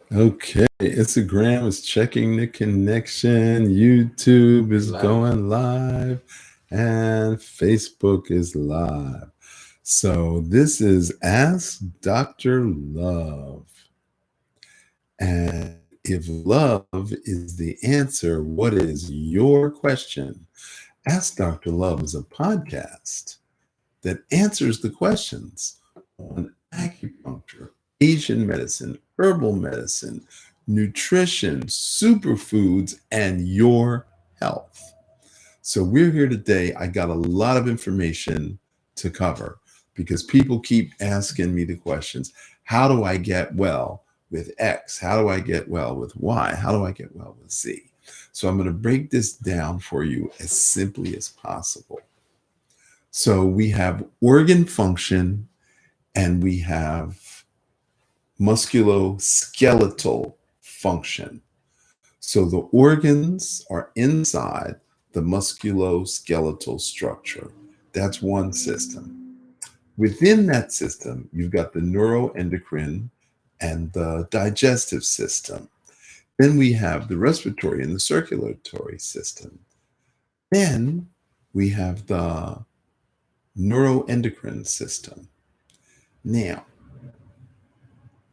Okay, Instagram is checking the connection. YouTube is Live. going live, and Facebook is live. So this is Ask Dr. Love. And if love is the answer, what is your question? Ask Dr. Love is a podcast that answers the questions on acupuncture, Asian medicine, herbal medicine, nutrition, superfoods, and your health. So we're here today. I got a lot of information to cover because people keep asking me the questions. How do I get well with X? How do I get well with Y? How do I get well with Z? So I'm going to break this down for you as simply as possible. So we have organ function and we have musculoskeletal function. So the organs are inside the musculoskeletal structure. That's one system. Within that system, you've got the neuroendocrine and the digestive system. Then we have the respiratory and the circulatory system. Then we have the neuroendocrine system. Now,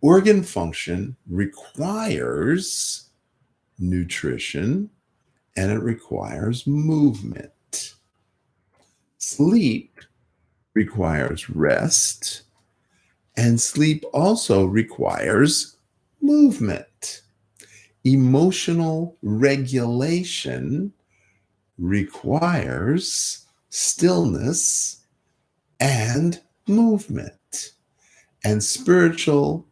organ function requires nutrition and it requires movement. Sleep requires rest, and sleep also requires movement. Emotional regulation requires stillness and movement. And spiritual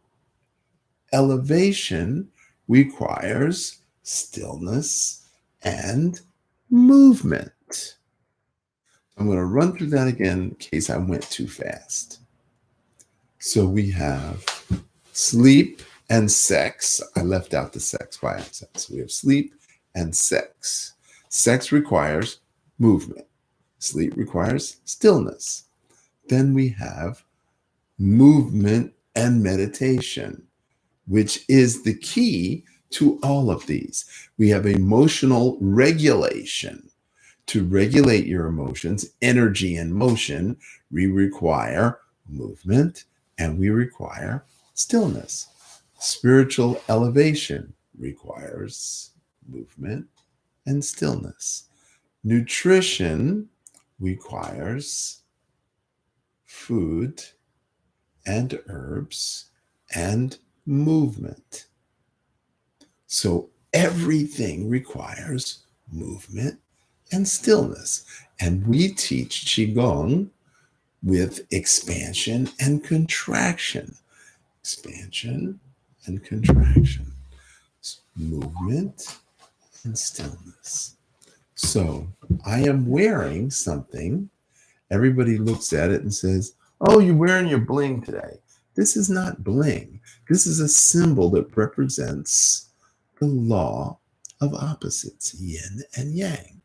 elevation requires stillness and movement. I'm going to run through that again in case I went too fast. So we have sleep and sex. I left out the sex by accident. So we have sleep and sex. Sex requires movement. Sleep requires stillness. Then we have movement and meditation, which is the key to all of these. We have emotional regulation. To regulate your emotions, energy and motion, we require movement and we require stillness. Spiritual elevation requires movement and stillness. Nutrition requires food and herbs and movement. So everything requires movement and stillness. And we teach Qigong with expansion and contraction. Expansion and contraction. Movement and stillness. So I am wearing something. Everybody looks at it and says, "Oh, you're wearing your bling today." This is not bling. This is a symbol that represents the law of opposites, yin and yang.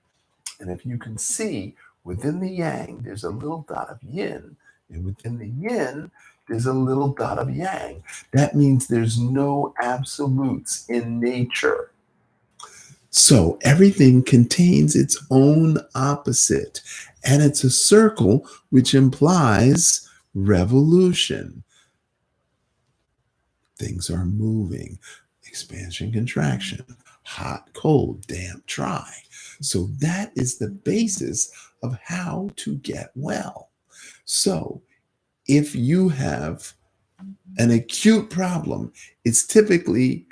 And if you can see within the yang, there's a little dot of yin. And within the yin, there's a little dot of yang. That means there's no absolutes in nature. So everything contains its own opposite. And it's a circle, which implies revolution. Things are moving, expansion, contraction, hot, cold, damp, dry. So that is the basis of how to get well. So if you have an acute problem, it's typically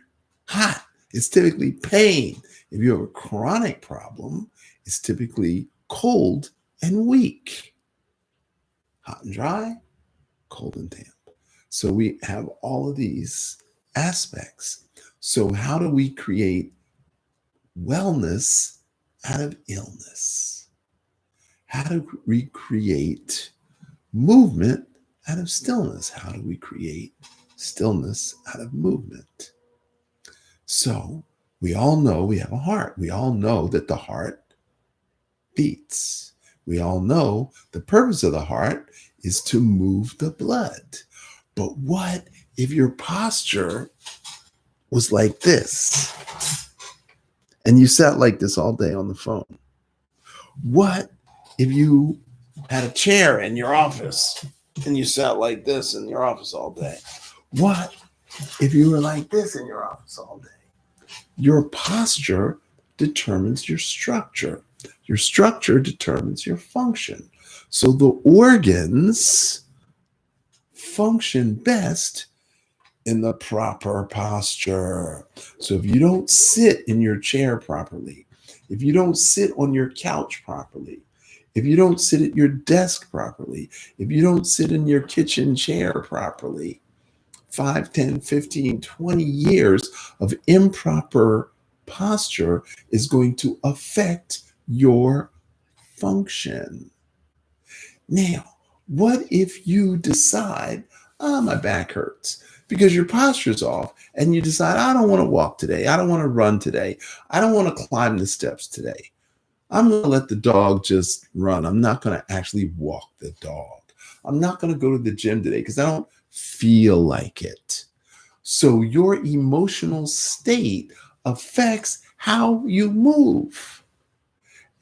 hot, it's typically pain. If you have a chronic problem, it's typically cold and weak. Hot and dry, cold and damp. So we have all of these aspects. So, how do we create wellness out of illness? How do we create movement out of stillness? How do we create stillness out of movement? So, we all know we have a heart. We all know that the heart beats. We all know the purpose of the heart is to move the blood. But what if your posture was like this, and you sat like this all day on the phone? What if you had a chair in your office and you sat like this in your office all day? What if you were like this in your office all day? Your posture determines your structure. Your structure determines your function. So the organs function best in the proper posture. So if you don't sit in your chair properly, if you don't sit on your couch properly, if you don't sit at your desk properly, if you don't sit in your kitchen chair properly, 5, 10, 15, 20 years of improper posture is going to affect your function. Now, what if you decide, my back hurts because your posture's off, and you decide, I don't want to walk today. I don't want to run today. I don't want to climb the steps today. I'm going to let the dog just run. I'm not going to actually walk the dog. I'm not going to go to the gym today because I don't feel like it. So your emotional state affects how you move.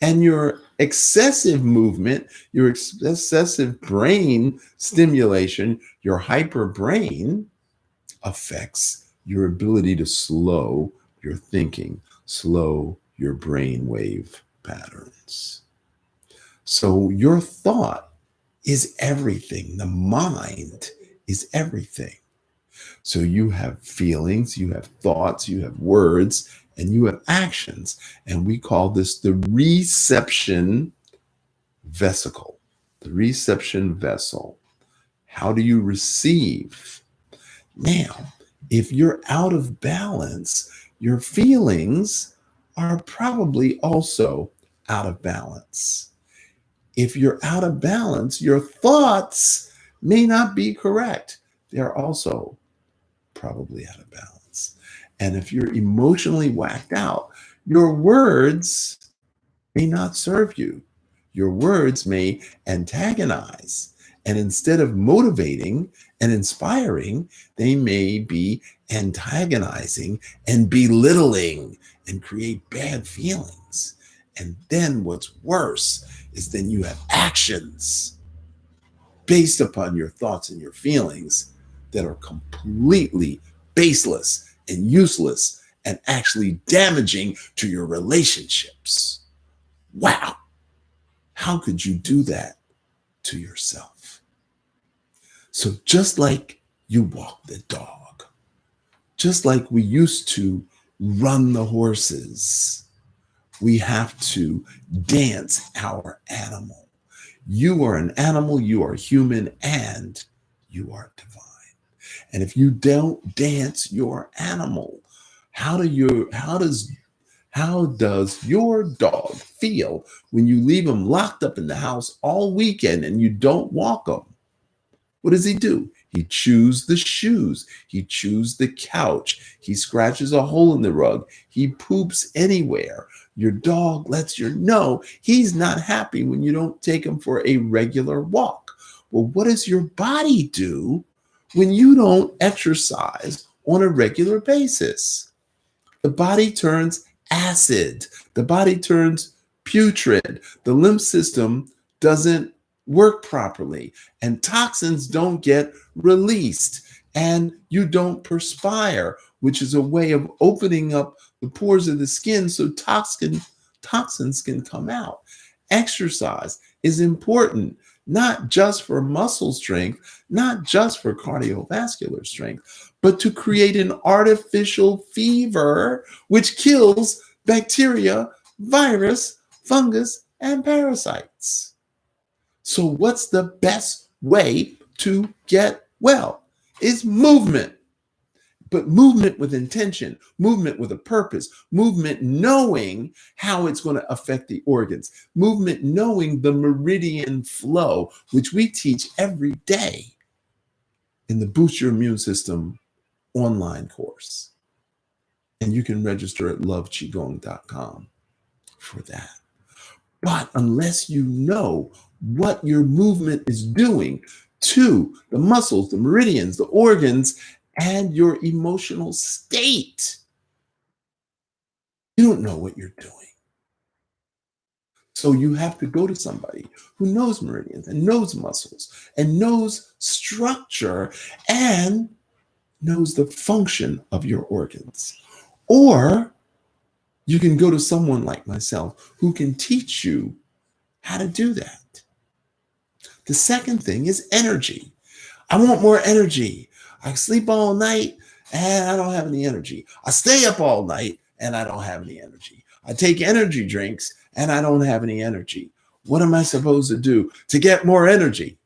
And your excessive movement, your excessive brain stimulation, your hyper brain affects your ability to slow your thinking, slow your brain wave patterns. So your thought is everything. The mind is everything. So you have feelings, you have thoughts, you have words, and you have actions. And we call this the reception vesicle. The reception vessel. How do you receive? Now, if you're out of balance, your feelings are probably also out of balance. If you're out of balance, your thoughts may not be correct. They're also probably out of balance. And if you're emotionally whacked out, your words may not serve you. Your words may antagonize. And instead of motivating and inspiring, they may be antagonizing and belittling and create bad feelings. And then what's worse is then you have actions based upon your thoughts and your feelings that are completely baseless and useless and actually damaging to your relationships. Wow. How could you do that to yourself? So just like you walk the dog, just like we used to run the horses, we have to dance our animal. You are an animal, you are human, and you are divine. And if you don't dance your animal, how does your dog feel when you leave him locked up in the house all weekend and you don't walk him? What does he do? He chews the shoes. He chews the couch. He scratches a hole in the rug. He poops anywhere. Your dog lets you know he's not happy when you don't take him for a regular walk. Well, what does your body do when you don't exercise on a regular basis? The body turns acid. The body turns putrid. The lymph system doesn't work properly, and toxins don't get released, and you don't perspire, which is a way of opening up the pores of the skin so toxins can come out. Exercise is important, not just for muscle strength, not just for cardiovascular strength, but to create an artificial fever which kills bacteria, virus, fungus, and parasites. So what's the best way to get well? It's movement. But movement with intention, movement with a purpose, movement knowing how it's going to affect the organs, movement knowing the meridian flow, which we teach every day in the Boost Your Immune System online course. And you can register at loveqigong.com for that. But unless you know what your movement is doing to the muscles, the meridians, the organs, and your emotional state. You don't know what you're doing. So you have to go to somebody who knows meridians and knows muscles and knows structure and knows the function of your organs. Or you can go to someone like myself who can teach you how to do that. The second thing is energy. I want more energy. I sleep all night and I don't have any energy. I stay up all night and I don't have any energy. I take energy drinks and I don't have any energy. What am I supposed to do to get more energy?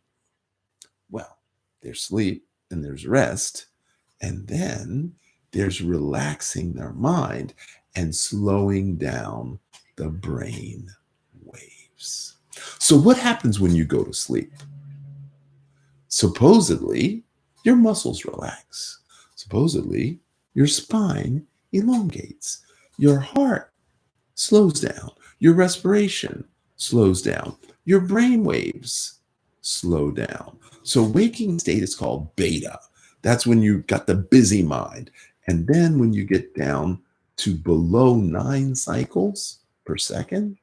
Well, there's sleep and there's rest, and then there's relaxing their mind and slowing down the brain waves. So what happens when you go to sleep? Supposedly, your muscles relax. Supposedly, your spine elongates. Your heart slows down. Your respiration slows down. Your brain waves slow down. So waking state is called beta. That's when you've got the busy mind. And then when you get down to below 9 cycles per second,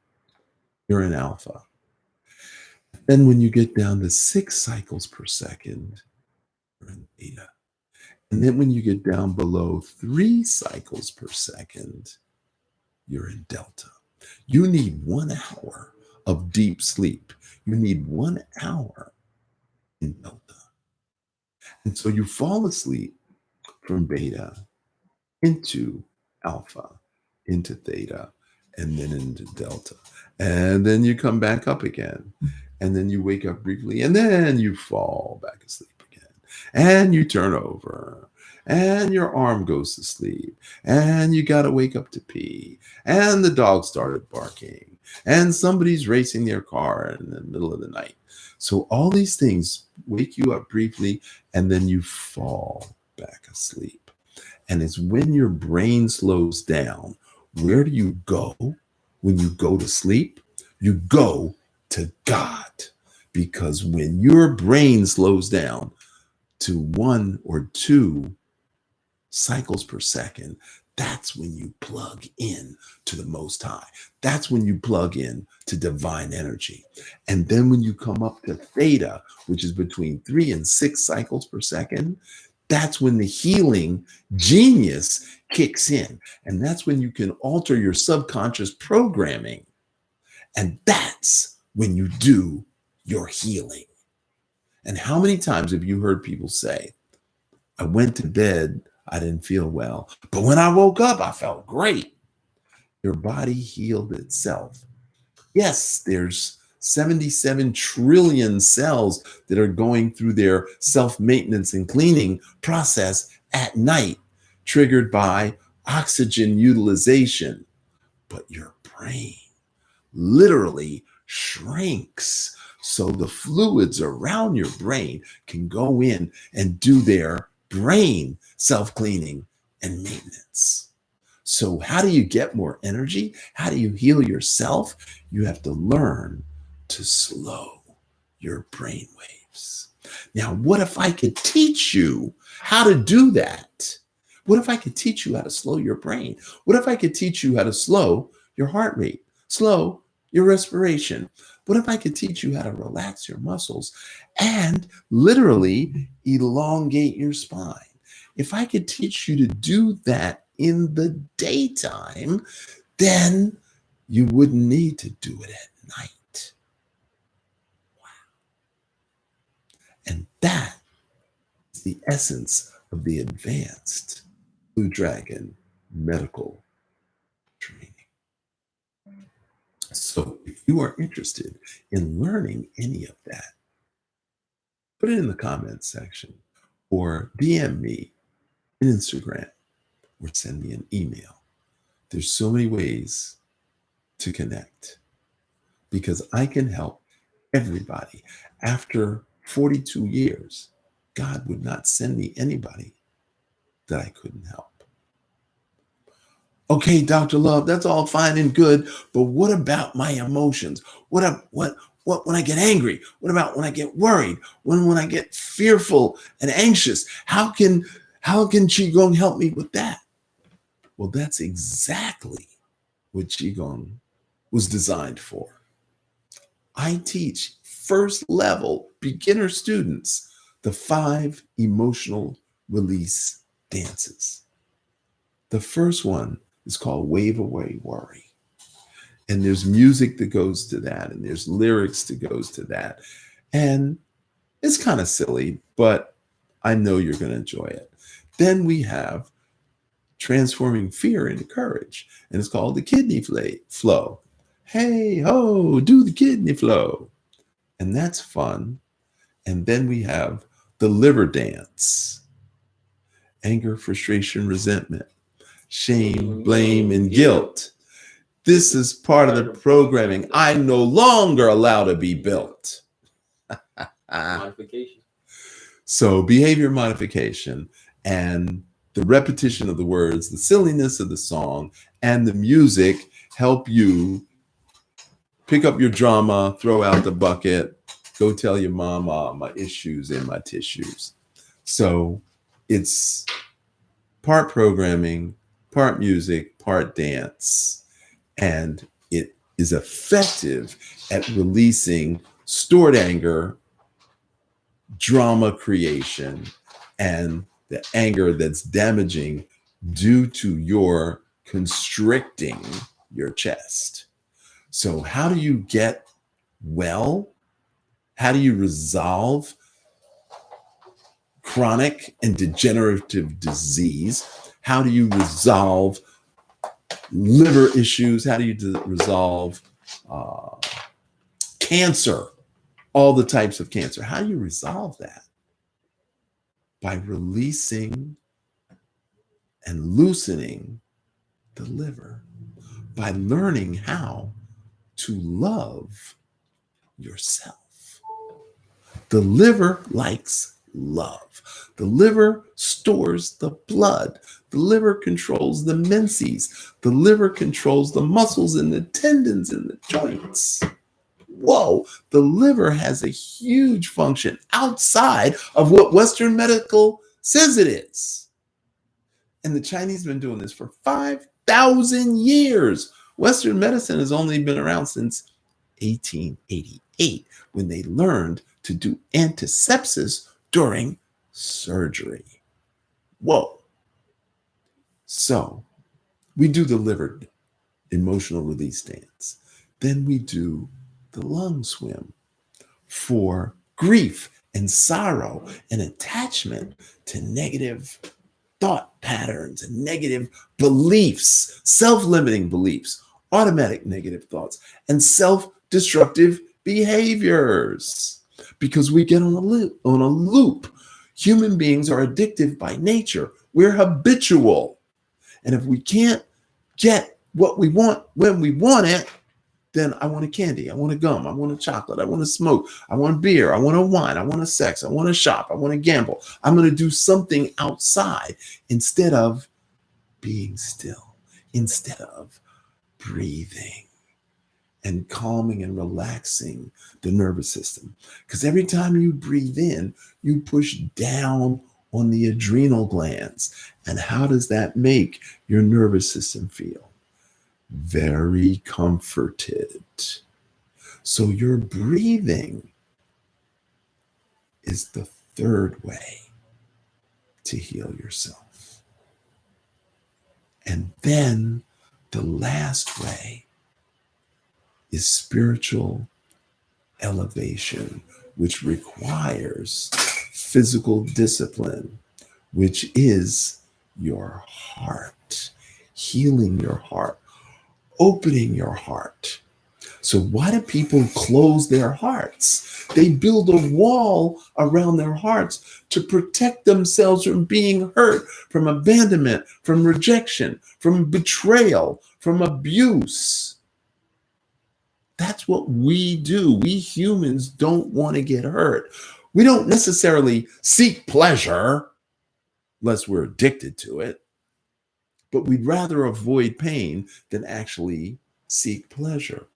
you're in alpha. Then when you get down to 6 cycles per second, you're in beta. And then when you get down below 3 cycles per second, you're in delta. You need 1 hour of deep sleep. You need 1 hour in delta. And so you fall asleep from beta into alpha, into theta, and then into delta. And then you come back up again. And then you wake up briefly, and then you fall back asleep again. And you turn over, and your arm goes to sleep, and you got to wake up to pee, and the dog started barking, and somebody's racing their car in the middle of the night. So all these things wake you up briefly, and then you fall back asleep. And it's when your brain slows down. Where do you go when you go to sleep? You go to God. Because when your brain slows down to 1 or 2 cycles per second, that's when you plug in to the Most High. That's when you plug in to divine energy. And then when you come up to theta, which is between 3 and 6 cycles per second, that's when the healing genius kicks in. And that's when you can alter your subconscious programming. And that's when you do your healing. And how many times have you heard people say, I went to bed, I didn't feel well, but when I woke up, I felt great. Your body healed itself. Yes, there's 77 trillion cells that are going through their self-maintenance and cleaning process at night, triggered by oxygen utilization. But your brain literally shrinks so the fluids around your brain can go in and do their brain self-cleaning and maintenance. So how do you get more energy? How do you heal yourself? You have to learn to slow your brain waves. Now, what if I could teach you how to do that? What if I could teach you how to slow your brain? What if I could teach you how to slow your heart rate, slow your respiration? What if I could teach you how to relax your muscles and literally elongate your spine? If I could teach you to do that in the daytime, then you wouldn't need to do it at night. Wow. And that is the essence of the advanced Blue Dragon medical training. So if you are interested in learning any of that, put it in the comments section or DM me on Instagram or send me an email. There's so many ways to connect because I can help everybody. After 42 years, God would not send me anybody that I couldn't help. Okay, Dr. Love, that's all fine and good, but what about my emotions? What when I get angry? What about when I get worried? When I get fearful and anxious? How can How can Qigong help me with that? Well, that's exactly what Qigong was designed for. I teach first level beginner students the 5 emotional release dances. The first one is called Wave Away Worry. And there's music that goes to that, and there's lyrics that goes to that. And it's kind of silly, but I know you're going to enjoy it. Then we have transforming fear into courage, and it's called the kidney flow. Hey, ho, do the kidney flow. And that's fun. And then we have the liver dance. Anger, frustration, resentment, shame, blame, and guilt. This is part of the programming I'm no longer allowed to be built. Modification. So behavior modification and the repetition of the words, the silliness of the song, and the music help you pick up your drama, throw out the bucket, go tell your mama my issues in my tissues. So it's part programming, part music, part dance, and it is effective at releasing stored anger, drama creation, and the anger that's damaging due to your constricting your chest. So how do you get well? How do you resolve chronic and degenerative disease? How do you resolve liver issues? How do you resolve cancer? All the types of cancer. How do you resolve that? By releasing and loosening the liver, by learning how to love yourself. The liver likes love. The liver stores the blood. The liver controls the menses. The liver controls the muscles and the tendons and the joints. Whoa, the liver has a huge function outside of what Western medical says it is. And the Chinese have been doing this for 5,000 years. Western medicine has only been around since 1888, when they learned to do antisepsis during surgery. Whoa. So we do the liver emotional release dance. Then we do the lung swim for grief and sorrow and attachment to negative thought patterns and negative beliefs, self-limiting beliefs, automatic negative thoughts, and self-destructive behaviors. Because we get on a loop. Human beings are addictive by nature. We're habitual. And if we can't get what we want when we want it, then I want a candy, I want a gum, I want a chocolate, I want to smoke, I want beer, I want a wine, I want a sex, I want to shop, I want to gamble. I'm going to do something outside instead of being still, instead of breathing and calming and relaxing the nervous system. Because every time you breathe in, you push down on the adrenal glands. And how does that make your nervous system feel? Very comforted. So your breathing is the third way to heal yourself. And then the last way is spiritual elevation, which requires physical discipline, which is your heart, healing your heart, opening your heart. So why do people close their hearts? They build a wall around their hearts to protect themselves from being hurt, from abandonment, from rejection, from betrayal, from abuse. That's what we do. We humans don't want to get hurt. We don't necessarily seek pleasure unless we're addicted to it. But we'd rather avoid pain than actually seek pleasure.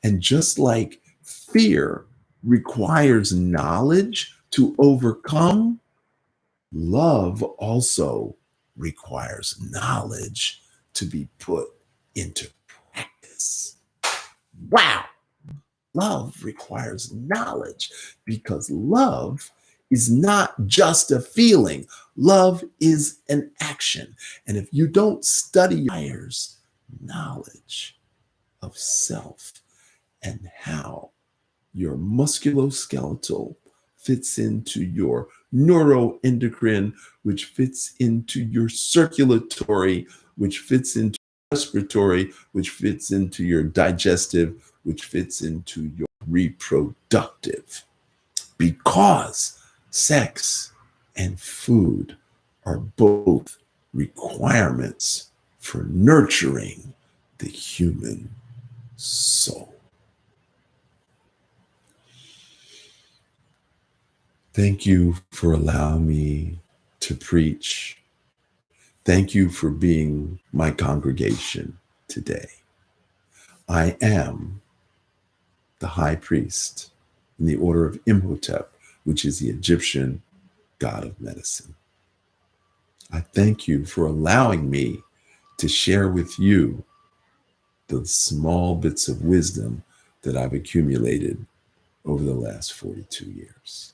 And just like fear requires knowledge to overcome, Love also requires knowledge to be put into practice. Wow. Love requires knowledge because love is not just a feeling. Love is an action. And if you don't study, requires knowledge of self and how your musculoskeletal fits into your neuroendocrine, which fits into your circulatory, which fits into respiratory, which fits into your digestive, which fits into your reproductive. Because sex and food are both requirements for nurturing the human soul. Thank you for allowing me to preach. Thank you for being my congregation today. I am the high priest in the order of Imhotep, which is the Egyptian god of medicine. I thank you for allowing me to share with you the small bits of wisdom that I've accumulated over the last 42 years.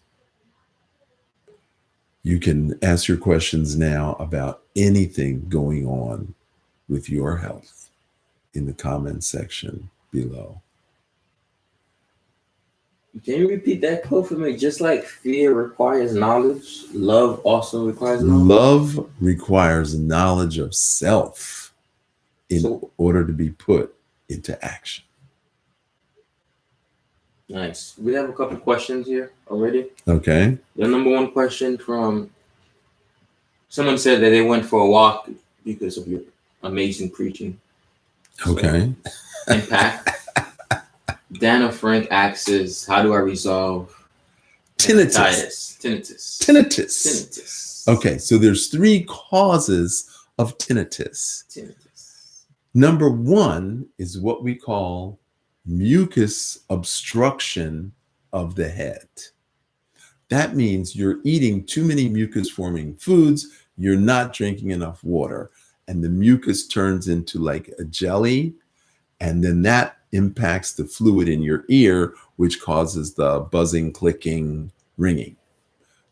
You can ask your questions now about anything going on with your health in the comment section below. Can you repeat that quote for me? Just like fear requires knowledge, love also requires knowledge. Love requires knowledge of self in order to be put into action. Nice. We have a couple questions here already. Okay. The number one question from someone said that they went for a walk because of your amazing preaching. Okay. Impact. Dana Frank asks, how do I resolve tinnitus? Tinnitus. Okay, so there's 3 causes of tinnitus. Number 1 is what we call mucus obstruction of the head. That means you're eating too many mucus-forming foods, you're not drinking enough water, and the mucus turns into like a jelly, and then that impacts the fluid in your ear, which causes the buzzing, clicking, ringing.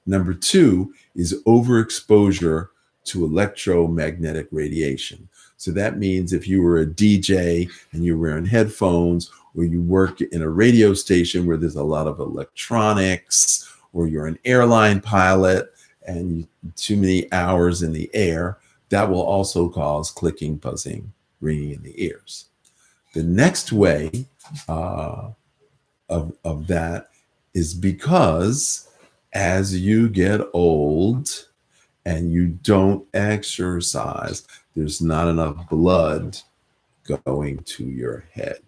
Number 2 is overexposure to electromagnetic radiation. So that means if you were a DJ and you're wearing headphones, or you work in a radio station where there's a lot of electronics, or you're an airline pilot and too many hours in the air, that will also cause clicking, buzzing, ringing in the ears. The next way of that is because as you get old and you don't exercise, there's not enough blood going to your head.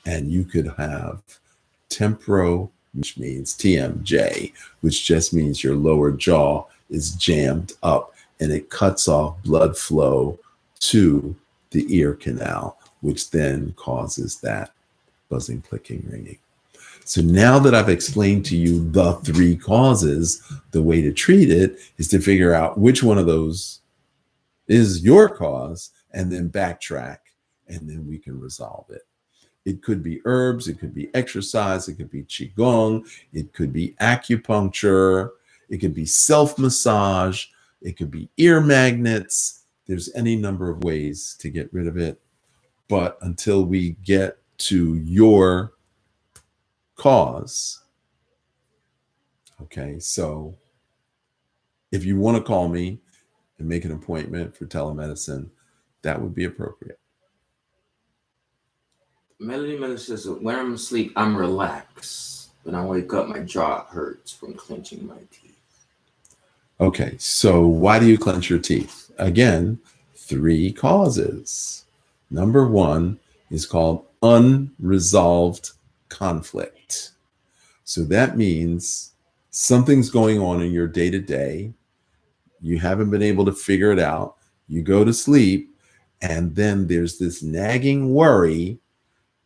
And you could have temporo, which means TMJ, which just means your lower jaw is jammed up and it cuts off blood flow to the ear canal, which then causes that buzzing, clicking, ringing. So now that I've explained to you the 3 causes, the way to treat it is to figure out which one of those is your cause and then backtrack, and then we can resolve it. It could be herbs, it could be exercise, it could be Qigong, it could be acupuncture, it could be self-massage, it could be ear magnets. There's any number of ways to get rid of it. But until we get to your cause, okay, so if you want to call me and make an appointment for telemedicine, that would be appropriate. Melody Miller says, when I'm asleep, I'm relaxed. When I wake up, my jaw hurts from clenching my teeth. Okay, so why do you clench your teeth? Again, 3 causes. Number 1 is called unresolved conflict. So that means something's going on in your day-to-day. You haven't been able to figure it out. You go to sleep, and then there's this nagging worry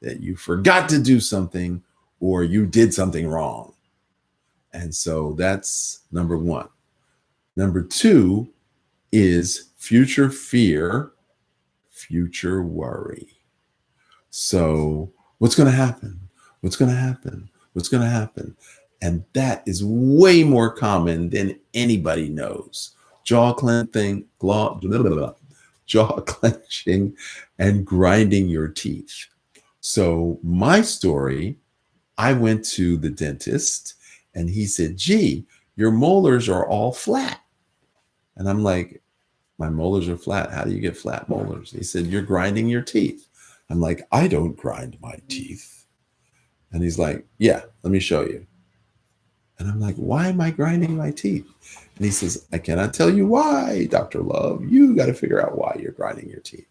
that you forgot to do something or you did something wrong. And so that's number 1. Number 2 is future fear, future worry. So what's going to happen? What's going to happen? What's going to happen? And that is way more common than anybody knows. Jaw clenching, and grinding your teeth. So my story, I went to the dentist and he said, gee, your molars are all flat. And I'm like, my molars are flat. How do you get flat molars? He said, you're grinding your teeth. I'm like, I don't grind my teeth. And he's like, yeah, let me show you. And I'm like, why am I grinding my teeth? And he says, I cannot tell you why, Dr. Love. You got to figure out why you're grinding your teeth.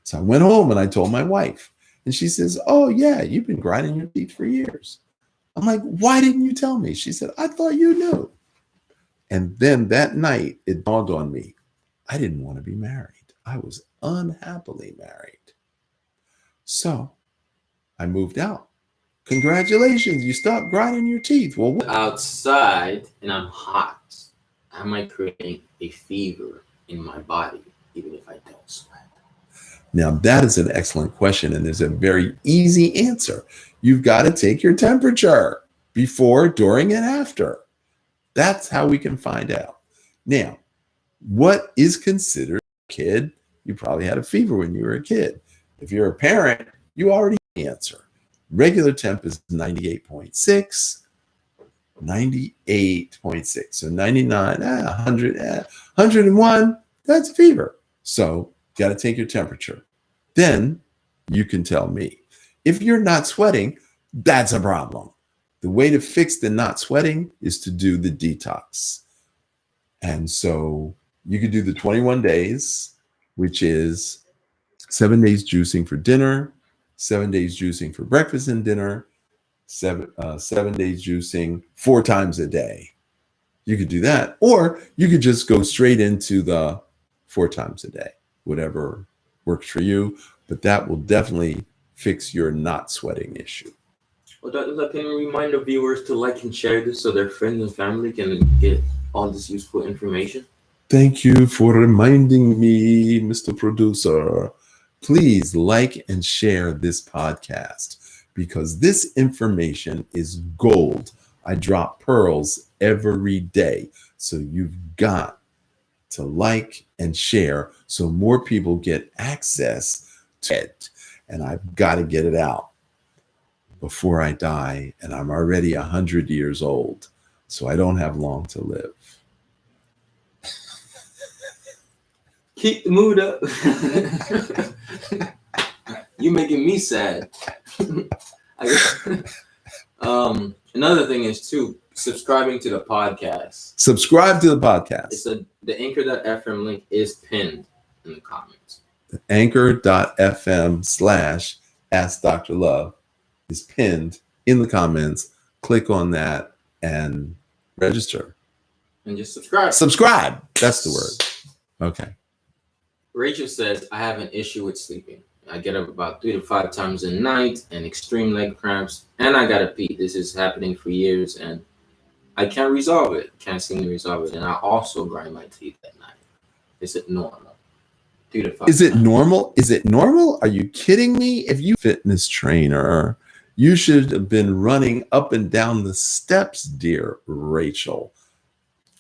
So I went home and I told my wife. And she says, oh, yeah, you've been grinding your teeth for years. I'm like, why didn't you tell me? She said, I thought you knew. And then that night, it dawned on me, I didn't want to be married. I was unhappily married. So I moved out. Congratulations, you stopped grinding your teeth. Well, outside and I'm hot, am I creating a fever in my body, even if I don't sweat? Now, that is an excellent question, and there's a very easy answer. You've got to take your temperature before, during, and after. That's how we can find out. Now, what is considered a kid? You probably had a fever when you were a kid. If you're a parent, you already know the answer. Regular temp is 98.6, 98.6. So 99, 100, 101, that's a fever. So got to take your temperature. Then you can tell me. If you're not sweating, that's a problem. The way to fix the not sweating is to do the detox. And so you could do the 21 days, which is 7 days juicing for dinner, 7 days juicing for breakfast and dinner, 7 days juicing 4 times a day. You could do that, or you could just go straight into the 4 times a day, whatever works for you. But that will definitely fix your not sweating issue. Well, Dr. Love, can you remind the viewers to like and share this so their friends and family can get all this useful information? Thank you for reminding me, Mr. Producer. Please like and share this podcast because this information is gold. I drop pearls every day. So you've got to like and share so more people get access to it. And I've got to get it out before I die. And I'm already 100 years old, so I don't have long to live. Keep the mood up. You're making me sad. Another thing is too, subscribing to the podcast. Subscribe to the podcast. It's the anchor.fm link is pinned in the comments. Anchor.fm/Ask Dr. Love is pinned in the comments. Click on that and register. And just subscribe. Subscribe. That's the word. Okay. Rachel says, I have an issue with sleeping. I get up about 3 to 5 times a night and extreme leg cramps, and I gotta pee. This is happening for years, and I can't resolve it. Can't seem to resolve it. And I also grind my teeth at night. Is it normal? 3 to 5 Is it times. normal? Is it normal? Are you kidding me? If you fitness trainer, you should have been running up and down the steps, dear Rachel.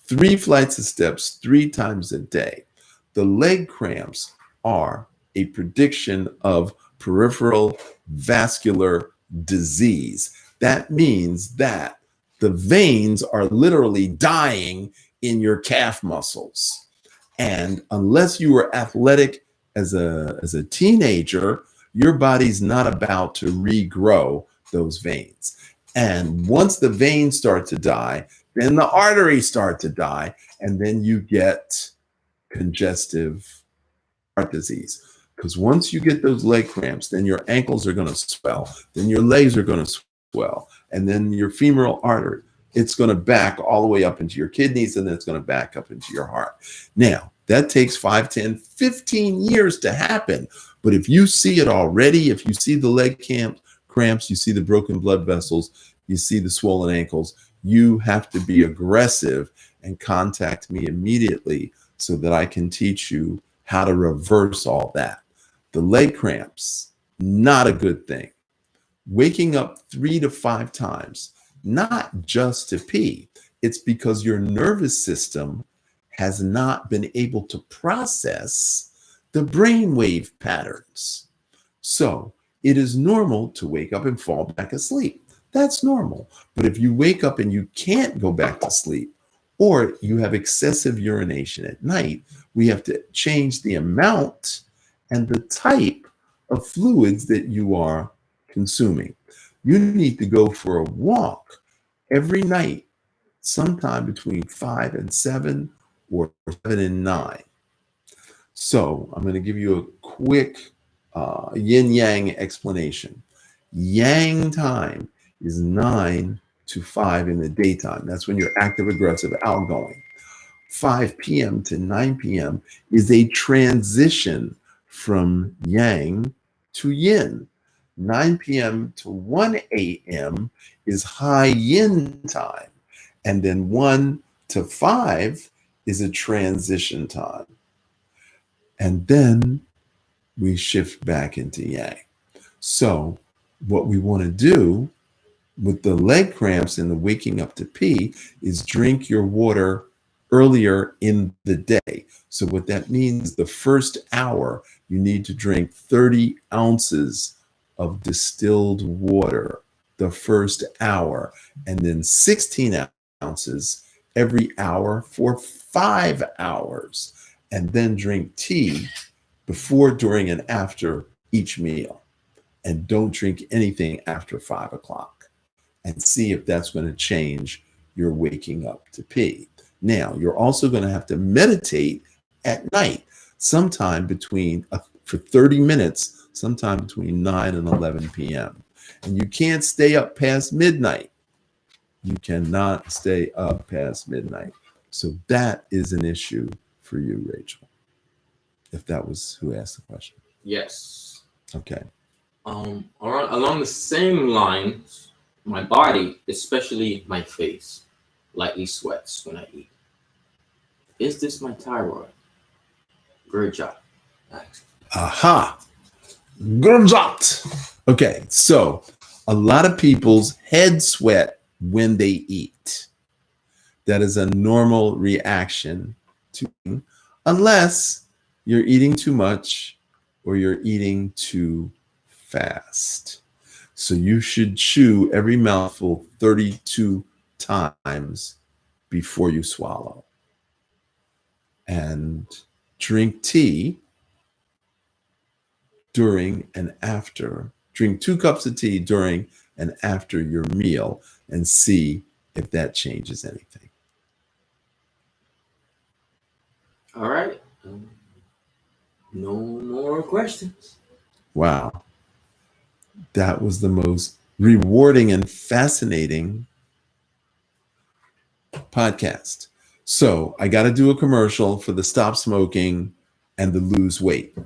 3 flights of steps 3 times a day. The leg cramps are a prediction of peripheral vascular disease. That means that the veins are literally dying in your calf muscles. And unless you were athletic as a teenager, your body's not about to regrow those veins. And once the veins start to die, then the arteries start to die, and then you get congestive heart disease. Because once you get those leg cramps, then your ankles are going to swell, then your legs are going to swell, and then your femoral artery, it's going to back all the way up into your kidneys, and then it's going to back up into your heart. Now, that takes 5, 10, 15 years to happen. But if you see it already, if you see the leg cramps, you see the broken blood vessels, you see the swollen ankles, you have to be aggressive and contact me immediately so that I can teach you how to reverse all that. The leg cramps, not a good thing. Waking up 3 to 5 times, not just to pee. It's because your nervous system has not been able to process the brainwave patterns. So it is normal to wake up and fall back asleep. That's normal. But if you wake up and you can't go back to sleep, or you have excessive urination at night, we have to change the amount and the type of fluids that you are consuming. You need to go for a walk every night, sometime between 5 and 7 or 7 and 9. So I'm going to give you a quick yin-yang explanation. Yang time is 9 to 5 in the daytime. That's when you're active, aggressive, outgoing. 5 p.m. to 9 p.m. is a transition from yang to yin. 9 p.m. to 1 a.m. is high yin time. And then 1 to 5 is a transition time. And then we shift back into yang. So what we want to do with the leg cramps and the waking up to pee is drink your water earlier in the day. So what that means, the first hour, you need to drink 30 ounces of distilled water the first hour, and then 16 ounces every hour for 5 hours, and then drink tea before, during, and after each meal. And don't drink anything after 5 o'clock, and see if that's going to change your waking up to pee. Now, you're also going to have to meditate at night, sometime between, for 30 minutes, sometime between 9 and 11 p.m. And you can't stay up past midnight. You cannot stay up past midnight. So that is an issue for you, Rachel, if that was who asked the question. Yes. Okay. Along the same lines, my body, especially my face, lightly sweats when I eat. Is this my thyroid? Good job. Aha. Good job. Okay, so a lot of people's head sweat when they eat. That is a normal reaction to eating, unless you're eating too much or you're eating too fast. So you should chew every mouthful 32 times before you swallow. And drink tea during and after. Drink 2 cups of tea during and after your meal, and see if that changes anything. All right. No more questions. Wow. That was the most rewarding and fascinating podcast. So I got to do a commercial for the stop smoking and the lose weight.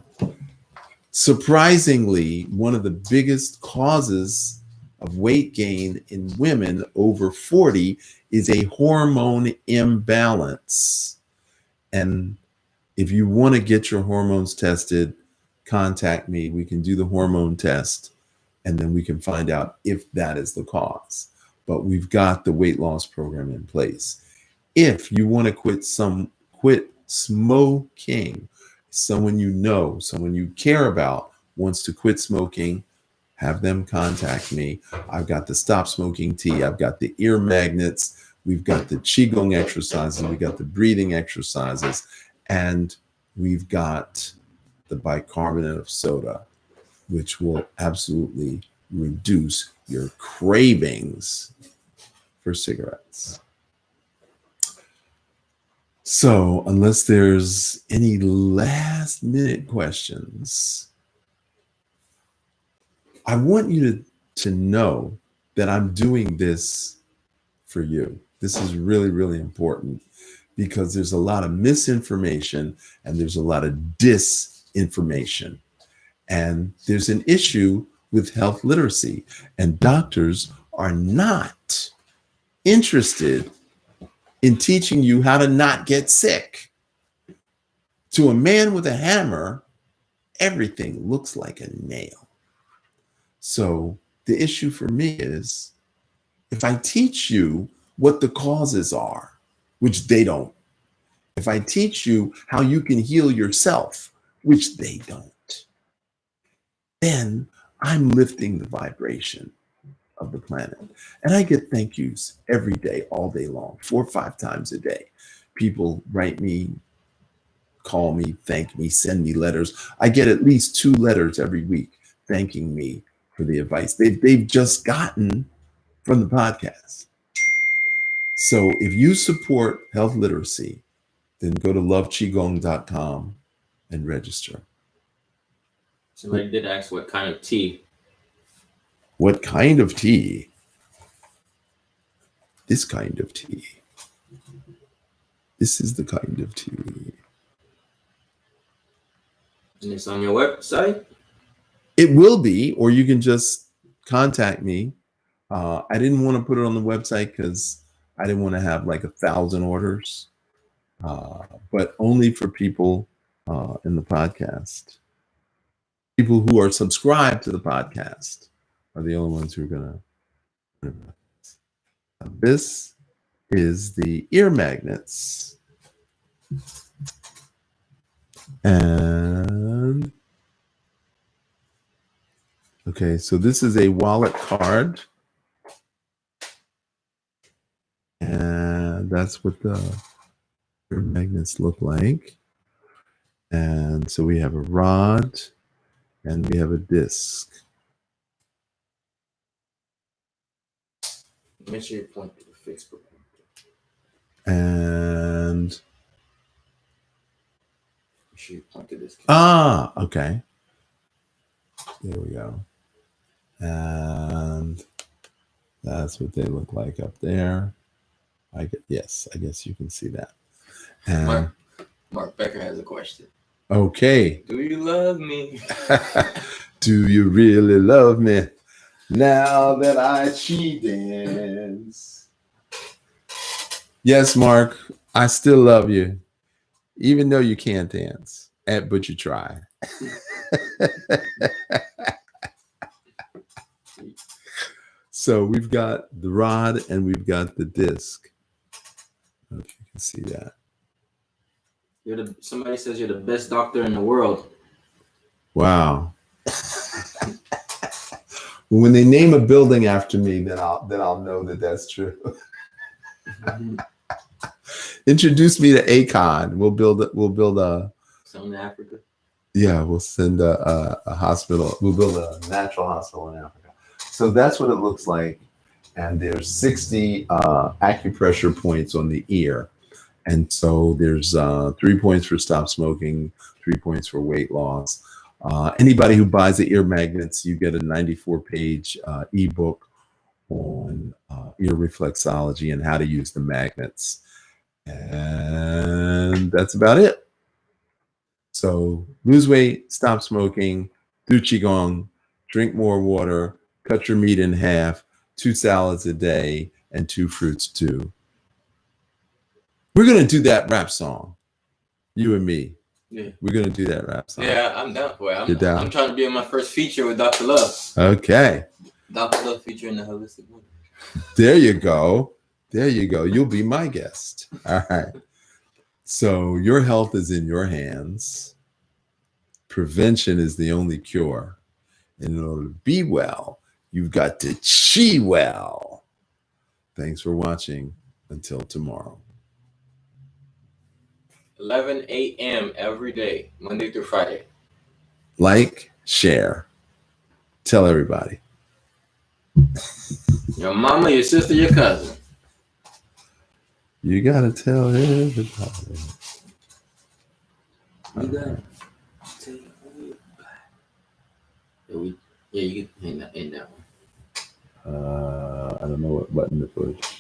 Surprisingly, one of the biggest causes of weight gain in women over 40 is a hormone imbalance. And if you want to get your hormones tested, contact me. We can do the hormone test, and then we can find out if that is the cause. But we've got the weight loss program in place. If you want to quit smoking, someone you know, someone you care about wants to quit smoking, have them contact me. I've got the stop smoking tea. I've got the ear magnets. We've got the Qigong exercises. We've got the breathing exercises. And we've got the bicarbonate of soda, which will absolutely reduce your cravings for cigarettes. So unless there's any last minute questions, I want you to know that I'm doing this for you. This is really, really important, because there's a lot of misinformation and there's a lot of disinformation. And there's an issue with health literacy, and doctors are not interested in teaching you how to not get sick. To a man with a hammer, everything looks like a nail. So the issue for me is, if I teach you what the causes are, which they don't, if I teach you how you can heal yourself, which they don't, then I'm lifting the vibration of the planet. And I get thank yous every day, all day long, 4 or 5 times a day. People write me, call me, thank me, send me letters. I get at least 2 letters every week thanking me for the advice they've just gotten from the podcast. So if you support health literacy, then go to loveqigong.com and register. Somebody did ask what kind of tea. What kind of tea? This kind of tea. This is the kind of tea. And it's on your website? It will be, or you can just contact me. I didn't want to put it on the website because I didn't want to have like 1,000 orders, but only for people in the podcast. People who are subscribed to the podcast are the only ones who are going to. This is the ear magnets. And okay, so this is a wallet card. And that's what the ear magnets look like. And so we have a rod and we have a disc. Make sure you point to the Facebook. And Make sure you point to this. Okay. There we go. And that's what they look like up there. Yes, I guess you can see that. And Mark Becker has a question. okay. Do you love me? Do you really love me now that I Qi dance? Yes, Mark, I still love you, even though you can't dance, but you try. So we've got the rod and we've got the disc. I don't know if you can see that. Somebody says you're the best doctor in the world. Wow. When they name a building after me, then I'll know that that's true. Introduce me to ACON. We'll build a. Something in Africa. Yeah, we'll send a hospital. We'll build a natural hospital in Africa. So that's what it looks like. And there's 60 acupressure points on the ear. And so there's 3 points for stop smoking, 3 points for weight loss. Anybody who buys the ear magnets, you get a 94-page ebook on ear reflexology and how to use the magnets. And that's about it. So lose weight, stop smoking, do Qigong, drink more water, cut your meat in half, 2 salads a day, and 2 fruits too. We're going to do that rap song, you and me. Yeah. We're going to do that rap song. Yeah, I'm down for it. You're down? I'm trying to be on my first feature with Dr. Love. Okay. Dr. Love featuring the holistic woman. There you go. There you go. You'll be my guest. All right. So your health is in your hands. Prevention is the only cure. And in order to be well, you've got to Qi well. Thanks for watching. Until tomorrow. 11 a.m. every day, Monday through Friday. Like, share. Tell everybody. Your mama, your sister, your cousin. You got to tell everybody. You got to tell everybody. Yeah, you can hang that one. I don't know what button to push.